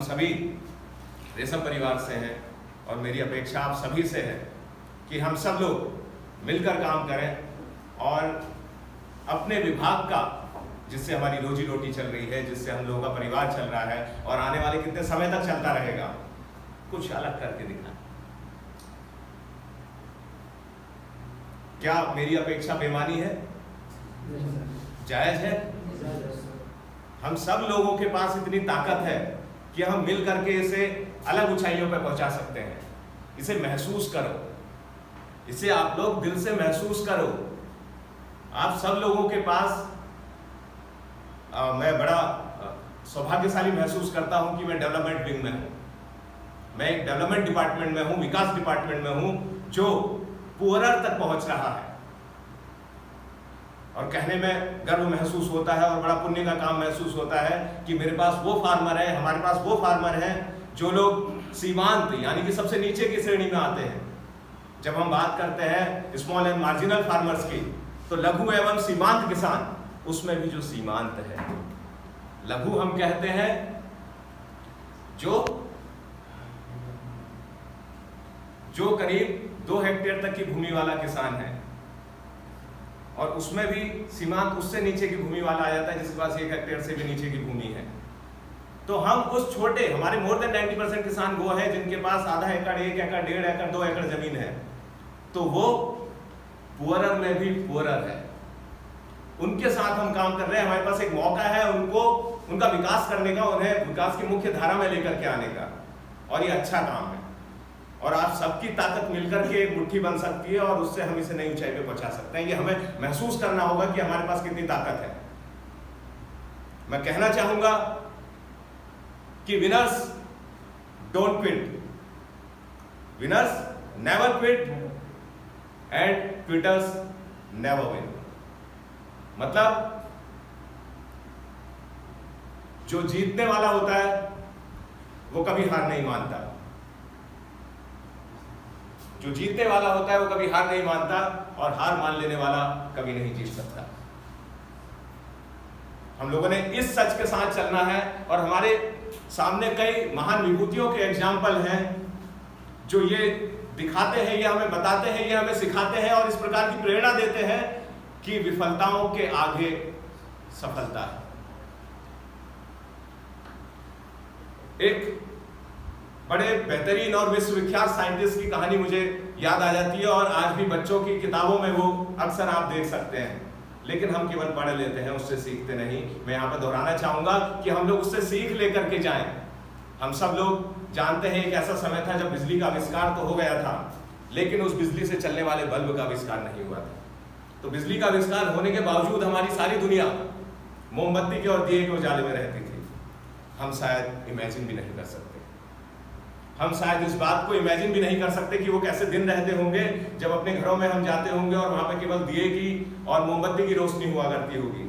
सभी रेशम परिवार से हैं और मेरी अपेक्षा आप सभी से है कि हम सब लोग मिलकर काम करें और अपने विभाग का, जिससे हमारी रोजी रोटी चल रही है, जिससे हम लोगों का परिवार चल रहा है और आने वाले कितने समय तक चलता रहेगा, कुछ अलग करके दिखाएं। क्या मेरी अपेक्षा बेमानी है? जायज है? हम सब लोगों के पास इतनी ताकत है कि हम मिल करके इसे अलग ऊंचाइयों पर पहुंचा सकते हैं। इसे महसूस करो, इसे आप लोग दिल से महसूस करो। आप सब लोगों के पास मैं बड़ा सौभाग्यशाली महसूस करता हूं कि मैं डेवलपमेंट विंग में हूं। मैं एक डेवलपमेंट डिपार्टमेंट में हूं, विकास डिपार्टमेंट में हूं, जो पुअरर तक पहुंच रहा है। और कहने में गर्व महसूस होता है और बड़ा पुण्य का काम महसूस होता है कि मेरे पास वो फार्मर है, हमारे पास वो फार्मर है जो लोग सीमांत यानी कि सबसे नीचे की श्रेणी में आते हैं। जब हम बात करते हैं स्मॉल एंड मार्जिनल फार्मर्स की, तो लघु एवं सीमांत किसान, उसमें भी जो सीमांत है, लघु हम कहते हैं जो करीब 2 हेक्टेयर तक की भूमि वाला किसान है, और उसमें भी सीमांत उससे नीचे की भूमि वाला आ जाता है जिसके पास 1 हेक्टेयर से भी नीचे की भूमि है। तो हम उस छोटे, हमारे मोर देन 90% किसान वो है जिनके पास आधा एकड़, 1 एकड़, 1.5 एकड़, 2 एकड़ जमीन है, तो वो पुअरर में भी पुअरर है। उनके साथ हम काम कर रहे हैं। हमारे पास एक मौका है उनको, उनका विकास करने का, उन्हें विकास की मुख्य धारा में लेकर के आने का, और ये अच्छा काम है। और आप सबकी ताकत मिलकर के एक मुट्ठी बन सकती है और उससे हम इसे नई ऊंचाई पे पहुंचा सकते हैं। ये हमें महसूस करना होगा कि हमारे पास कितनी ताकत है। मैं कहना चाहूंगा कि winners don't quit, winners never quit and quitters never win. मतलब जो जीतने वाला होता है वो कभी हार नहीं मानता, जो जीतने वाला होता है वो कभी हार नहीं मानता, और हार मान लेने वाला कभी नहीं जीत सकता। हम लोगों ने इस सच के साथ चलना है, और हमारे सामने कई महान विभूतियों के एग्जाम्पल हैं जो ये दिखाते हैं, ये हमें बताते हैं, ये हमें सिखाते हैं और इस प्रकार की प्रेरणा देते हैं कि विफलताओं के आगे सफलता है। एक बड़े बेहतरीन और विश्वविख्यात साइंटिस्ट की कहानी मुझे याद आ जाती है, और आज भी बच्चों की किताबों में वो अक्सर आप देख सकते हैं, लेकिन हम केवल पढ़ लेते हैं, उससे सीखते नहीं। मैं यहाँ पर दोहराना चाहूंगा कि हम लोग उससे सीख लेकर के जाएं। हम सब लोग जानते हैं एक ऐसा समय था जब बिजली का आविष्कार तो हो गया था, लेकिन उस बिजली से चलने वाले बल्ब का आविष्कार नहीं हुआ था। तो बिजली का आविष्कार होने के बावजूद हमारी सारी दुनिया मोमबत्ती के और दिए के उजाले में रहती थी। हम शायद इमेजिन भी नहीं कर सकते, हम शायद इस बात को इमेजिन भी नहीं कर सकते कि वो कैसे दिन रहते होंगे जब अपने घरों में हम जाते होंगे और वहां पे केवल दिए की और मोमबत्ती की रोशनी हुआ करती होगी।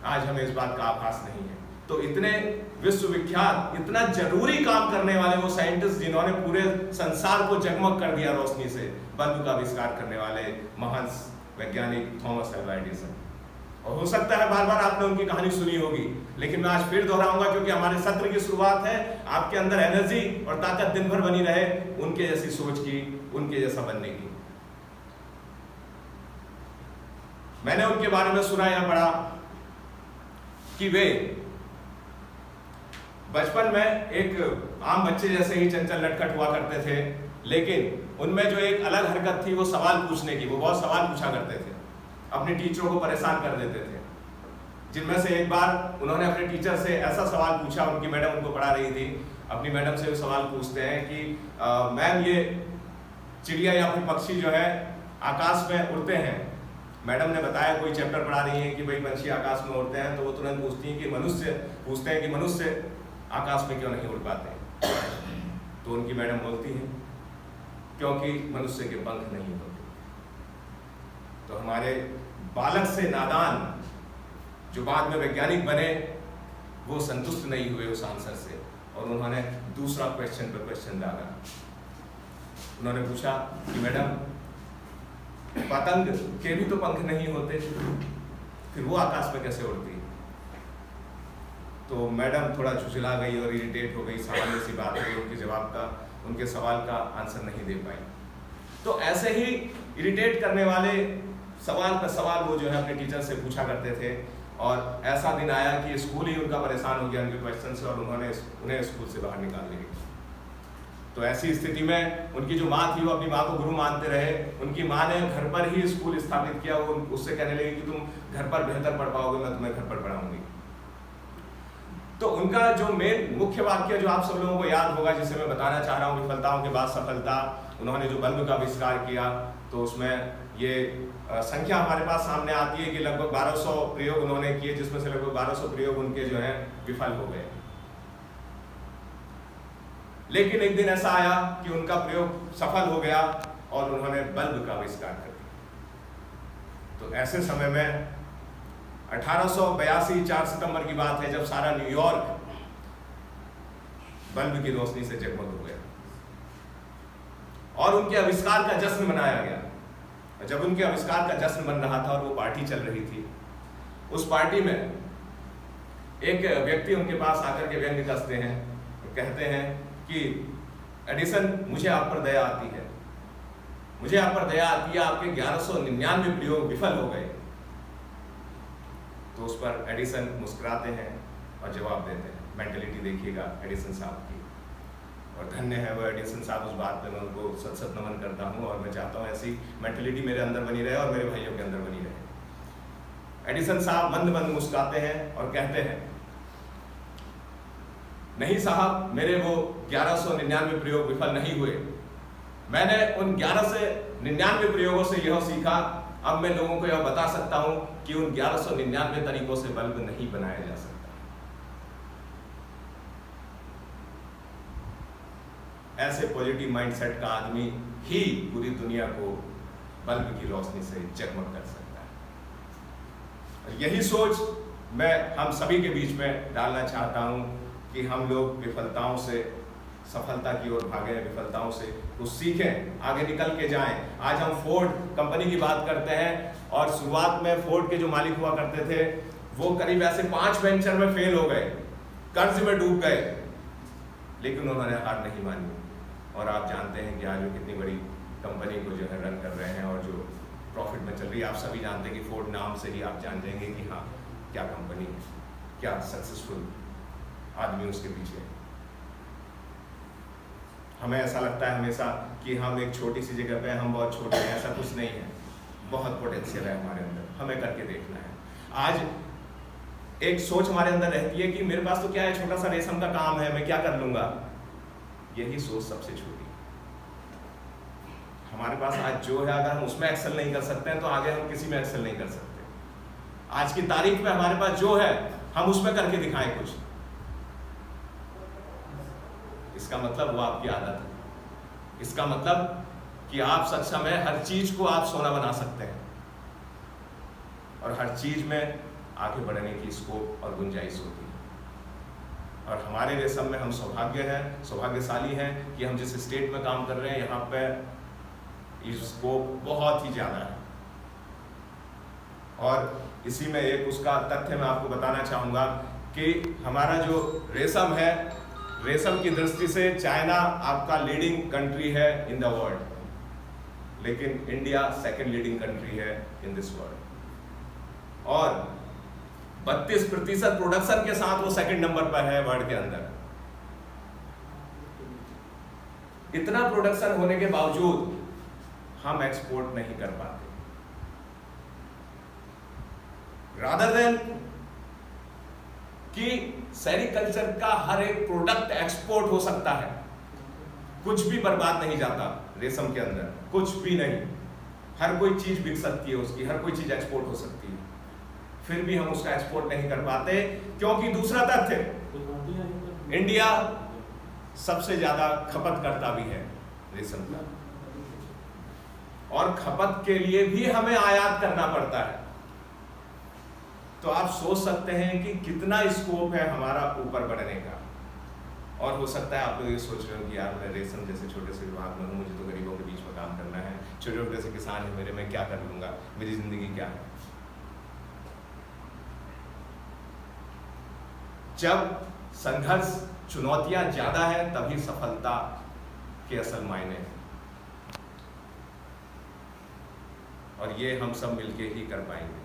आज हमें इस बात का आभास नहीं है। तो इतने विश्वविख्यात, इतना जरूरी काम करने वाले वो साइंटिस्ट जिन्होंने पूरे संसार को जगमग कर दिया रोशनी से, बल्ब का आविष्कार करने वाले महान वैज्ञानिक थॉमस अल्वा एडिसन। और हो सकता है बार बार आपने उनकी कहानी सुनी होगी, लेकिन मैं आज फिर दोहराऊंगा क्योंकि हमारे सत्र की शुरुआत है। आपके अंदर एनर्जी और ताकत दिन भर बनी रहे उनके जैसी सोच की, उनके जैसा बनने की। मैंने उनके बारे में सुना या पढ़ा कि वे बचपन में एक आम बच्चे जैसे ही चंचल नटखट हुआ करते थे, लेकिन उनमें जो एक अलग हरकत थी वो सवाल पूछने की। वो बहुत सवाल पूछा करते थे, अपने टीचरों को परेशान कर देते थे। जिनमें से एक बार उन्होंने अपने टीचर से ऐसा सवाल पूछा, उनकी मैडम उनको पढ़ा रही थी। अपनी मैडम से वो सवाल पूछते हैं कि मैम, ये चिड़िया या फिर पक्षी जो है आकाश में उड़ते हैं। मैडम ने बताया, कोई चैप्टर पढ़ा रही है कि भाई पंछी आकाश में उड़ते हैं, तो वो तुरंत पूछते हैं कि मनुष्य आकाश में क्यों नहीं उड़ पाते। तो उनकी मैडम बोलती है, क्योंकि मनुष्य के पंख नहीं होते। तो हमारे बालक से नादान जो बाद में वैज्ञानिक बने, वो संतुष्ट नहीं हुए उस आंसर से, और उन्होंने दूसरा क्वेश्चन पर क्वेश्चन डाला। उन्होंने पूछा कि मैडम, पतंग के भी तो पंख नहीं होते, फिर वो आकाश में कैसे उड़ती है? तो मैडम थोड़ा झुझला गई और इरिटेट हो गई, सामान्य सी बात है, उनके सवाल का आंसर नहीं दे पाई। तो ऐसे ही इरिटेट करने वाले सवाल पर सवाल वो जो है अपने टीचर से पूछा करते थे, और ऐसा दिन आया कि स्कूल ही उनका परेशान हो गया उनके क्वेश्चन से, और उन्हें स्कूल से बाहर निकाल दिया। तो ऐसी स्थिति में उनकी जो माँ थी वो अपनी माँ को गुरु मानते रहे। उनकी माँ ने घर पर ही स्कूल स्थापित किया। वो उससे कहने लगी कि तुम घर पर बेहतर पढ़ पाओगे, मैं तुम्हें घर पर पढ़ाऊंगी। तो उनका जो मेन मुख्य वाक्य जो आप सब लोगों को याद होगा, जिसे मैं बताना चाह रहा हूँ, विफलताओं के बाद सफलता, उन्होंने जो बल्ब का आविष्कार किया, तो उसमें ये संख्या हमारे पास सामने आती है कि लगभग 1200 प्रयोग उन्होंने किए, जिसमें से लगभग 1200 प्रयोग उनके जो है विफल हो गए। लेकिन एक दिन ऐसा आया कि उनका प्रयोग सफल हो गया और उन्होंने बल्ब का आविष्कार कर दिया। तो ऐसे समय में 1882 4 सितंबर की बात है, जब सारा न्यूयॉर्क बल्ब की रोशनी से जगमग हो गया और उनके आविष्कार का जश्न मनाया गया। जब उनके आविष्कार का जश्न बन रहा था और वो पार्टी चल रही थी, उस पार्टी में एक व्यक्ति उनके पास आकर के व्यंग्य कसते हैं, कहते हैं कि एडिसन, मुझे आप पर दया आती है, मुझे आप पर दया आती है, आपके 1199 प्रयोग विफल हो गए। तो उस पर एडिसन मुस्कुराते हैं और जवाब देते हैं। मेंटलिटी देखिएगा एडिसन साहब की, और धन्य है वो एडिसन साहब। उस बात पे मैं उनको सत सत नमन करता हूँ, और मैं चाहता हूँ ऐसी मेंटलिटी मेरे अंदर बनी रहे और मेरे भाइयों के अंदर बनी रहे। एडिसन साहब मंद मंद मुस्कुराते हैं और कहते हैं, नहीं साहब, मेरे वो 1199 प्रयोग विफल नहीं हुए। मैंने उन 1199 प्रयोगों से यह सीखा, अब मैं लोगों को यह बता सकता हूं कि उन 1199 तरीकों से बल्ब नहीं बनाया जा सकता। ऐसे पॉजिटिव माइंडसेट का आदमी ही पूरी दुनिया को बल्ब की रोशनी से जगमग कर सकता है। और यही सोच मैं हम सभी के बीच में डालना चाहता हूं कि हम लोग विफलताओं से सफलता की ओर भागें, विफलताओं से कुछ सीखें, आगे निकल के जाएं। आज हम फोर्ड कंपनी की बात करते हैं, और शुरुआत में फोर्ड के जो मालिक हुआ करते थे वो करीब ऐसे 5 वेंचर में फेल हो गए, कर्ज में डूब गए, लेकिन उन्होंने हार नहीं मानी। और आप जानते हैं कि आज वो कितनी बड़ी कंपनी को जो है रन कर रहे हैं और जो प्रॉफिट में चल रही है। आप सभी जानते हैं कि फोर्ड नाम से ही आप जान जाएंगे कि हाँ, क्या कंपनी, क्या सक्सेसफुल आदमी उसके पीछे। हमें ऐसा लगता है हमेशा कि हम एक छोटी सी जगह पे, हम बहुत छोटे हैं, ऐसा कुछ नहीं है। बहुत पोटेंशियल है हमारे अंदर, हमें करके देखना है। आज एक सोच हमारे अंदर रहती है कि मेरे पास तो क्या है, छोटा सा रेशम का काम है, मैं क्या कर लूंगा। यही सोच सबसे छोटी। हमारे पास आज जो है, अगर हम उसमें एक्सेल नहीं कर सकते हैं तो आगे हम किसी में एक्सेल नहीं कर सकते। आज की तारीख में हमारे पास जो है हम उसमें करके दिखाएं कुछ। इसका मतलब वो आपकी आदत है। इसका मतलब कि आप सक्षम है, हर चीज को आप सोना बना सकते हैं और हर चीज में आगे बढ़ने की स्कोप और गुंजाइश होती है। और हमारे रेशम में हम सौभाग्यशाली हैं कि हम जिस स्टेट में काम कर रहे हैं यहाँ पे स्कोप बहुत ही ज्यादा है। और इसी में एक उसका तथ्य मैं आपको बताना चाहूंगा कि हमारा जो रेशम है, रेशम की दृष्टि से चाइना आपका लीडिंग कंट्री है इन द वर्ल्ड, लेकिन इंडिया सेकंड लीडिंग कंट्री है इन दिस वर्ल्ड। और 32% प्रोडक्शन के साथ वो सेकंड नंबर पर है वर्ल्ड के अंदर। इतना प्रोडक्शन होने के बावजूद हम एक्सपोर्ट नहीं कर पाते। रादर देन कि सेरिकल्चर का हर एक प्रोडक्ट एक्सपोर्ट हो सकता है, कुछ भी बर्बाद नहीं जाता रेशम के अंदर, कुछ भी नहीं। हर कोई चीज बिक सकती है उसकी, हर कोई चीज एक्सपोर्ट हो सकती है, फिर भी हम उसका एक्सपोर्ट नहीं कर पाते। क्योंकि दूसरा तथ्य, इंडिया सबसे ज्यादा खपतकर्ता भी है रेशम का, और खपत के लिए भी हमें आयात करना पड़ता है। तो आप सोच सकते हैं कि कितना स्कोप है हमारा ऊपर बढ़ने का। और हो सकता है आप लोग ये सोच रहे हो कि यार मैं रेशम जैसे छोटे से विभाग में हूँ, मुझे तो गरीबों के बीच में काम करना है, छोटे छोटे से किसान है मेरे, मैं क्या कर लूंगा, मेरी जिंदगी क्या है। जब संघर्ष, चुनौतियां ज्यादा है, तभी सफलता के असल मायने हैं। और ये हम सब मिलके ही कर पाएंगे।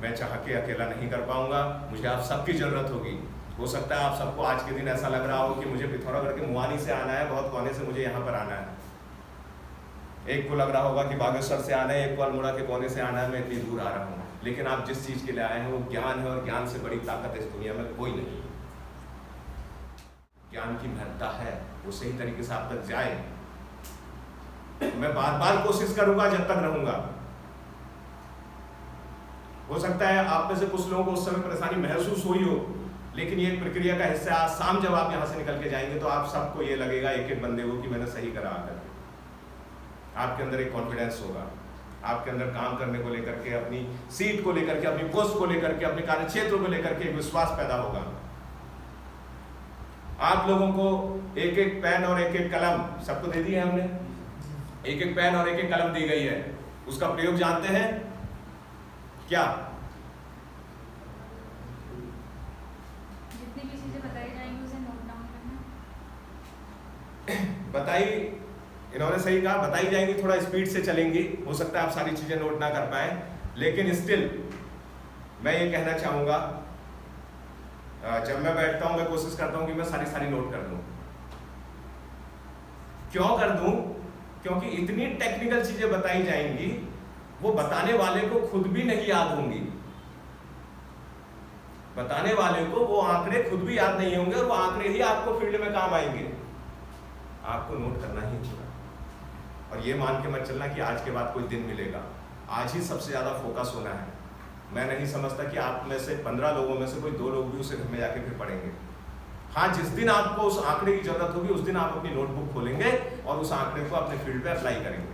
मैं चाह के अकेला नहीं कर पाऊंगा, मुझे आप सबकी जरूरत होगी। हो सकता है आप सबको आज के दिन ऐसा लग रहा हो कि मुझे पिथौरागढ़ के मुहानी से आना है, बहुत कोने से मुझे यहाँ पर आना है। एक को लग रहा होगा कि बागेश्वर से आना है, एक को अल्मोड़ा के कोने से आना है, मैं इतनी दूर आ रहा हूँ। लेकिन आप जिस चीज के लिए आए हैं वो ज्ञान है, और ज्ञान से बड़ी ताकत इस दुनिया में कोई नहीं। ज्ञान की महत्ता है, वो सही तरीके से आप तक जाए। मैं बार बार कोशिश करूंगा जब तक रहूंगा। हो सकता है आप में से कुछ लोगों को उस समय परेशानी महसूस हुई हो, लेकिन ये एक प्रक्रिया का हिस्सा है। आज शाम जब आप यहाँ से निकल के जाएंगे तो आप सबको ये लगेगा, एक एक बंदे को, कि मैंने सही करा आकर। आपके अंदर एक कॉन्फिडेंस होगा, आपके अंदर काम करने को लेकर के, अपनी सीट को लेकर के, अपनी पोस्ट को लेकर के, अपने कार्य क्षेत्र को लेकर के एक विश्वास पैदा होगा। आप लोगों को एक एक पेन और एक एक कलम सबको दे दी है हमने, एक एक पेन और एक एक कलम दी गई है। उसका प्रयोग जानते हैं क्या? जितनी भी चीजें बताई जाएंगी उसे नोट डाउन करना। बताई, इन्होंने सही कहा, बताई जाएंगी, थोड़ा स्पीड से चलेंगी। हो सकता है आप सारी चीजें नोट ना कर पाए, लेकिन स्टिल मैं ये कहना चाहूंगा, जब मैं बैठता हूं मैं कोशिश करता हूं कि मैं सारी नोट कर दूं। क्यों कर दूं? क्योंकि इतनी टेक्निकल चीजें बताई जाएंगी, वो बताने वाले को खुद भी नहीं याद होंगी। बताने वाले को वो आंकड़े खुद भी याद नहीं होंगे, और वो आंकड़े ही आपको फील्ड में काम आएंगे। आपको नोट करना ही होगा, और ये मान के मत चलना कि आज के बाद कोई दिन मिलेगा। आज ही सबसे ज्यादा फोकस होना है। मैं नहीं समझता कि आप में से 15 लोगों में से कोई 2 लोग भी उसे घर में जाके फिर पढ़ेंगे। हाँ, जिस दिन आपको उस आंकड़े की जरूरत होगी उस दिन आप अपनी नोटबुक खोलेंगे और उस आंकड़े को अपने फील्ड पे अप्लाई करेंगे।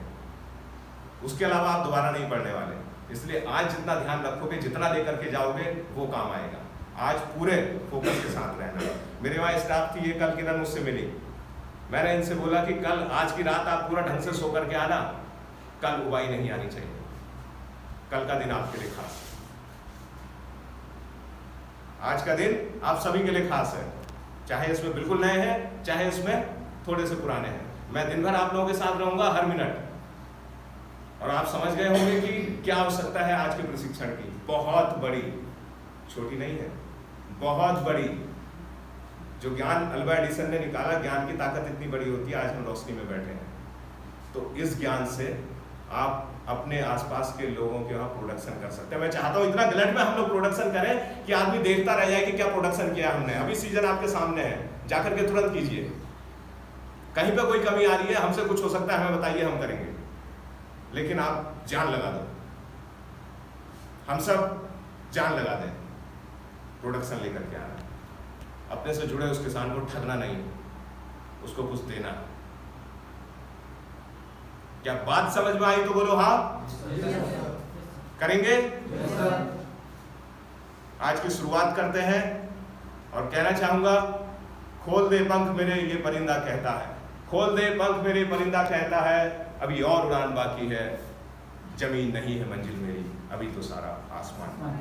उसके अलावा आप दोबारा नहीं पढ़ने वाले। इसलिए आज जितना ध्यान रखोगे, जितना लेकर के जाओगे, वो काम आएगा। आज पूरे फोकस के साथ रहना। मेरे वहाँ स्टाफ थी, ये कल किरण मुझसे मिली। मैंने इनसे बोला कि कल, आज की रात आप पूरा ढंग से सो करके आना, कल उबाई नहीं आनी चाहिए। कल का दिन आपके लिए खास है। आज का दिन आप सभी के लिए खास है, चाहे इसमें बिल्कुल नए हैं, चाहे इसमें थोड़े से पुराने हैं। मैं दिन भर आप लोगों के साथ रहूंगा, हर मिनट। और आप समझ गए होंगे कि क्या आवश्यकता है आज के प्रशिक्षण की। बहुत बड़ी, छोटी नहीं है, बहुत बड़ी। जो ज्ञान अल्बर्ट एडिसन ने निकाला, ज्ञान की ताकत इतनी बड़ी होती है, आज हम रोशनी में बैठे हैं। तो इस ज्ञान से आप अपने आसपास के लोगों के वहाँ प्रोडक्शन कर सकते हैं। मैं चाहता हूँ इतना गलत में हम लोग प्रोडक्शन करें कि आदमी देखता रह जाए कि क्या प्रोडक्शन किया हमने। अभी सीजन आपके सामने है, जाकर के तुरंत कीजिए। कहीं पे कोई कमी आ रही है, हमसे कुछ हो सकता है, हमें बताइए, हम करेंगे। लेकिन आप जान लगा दो, हम सब जान लगा दें, प्रोडक्शन लेकर के आना। अपने से जुड़े उस किसान को ठगना नहीं, उसको कुछ देना। क्या बात समझ में आई तो बोलो हाँ। करेंगे। आज की शुरुआत करते हैं और कहना चाहूंगा, खोल दे पंख मेरे ये परिंदा कहता है, खोल दे पंख मेरे परिंदा कहता है, अभी और उड़ान बाकी है, जमीन नहीं है मंजिल मेरी, अभी तो सारा आसमान।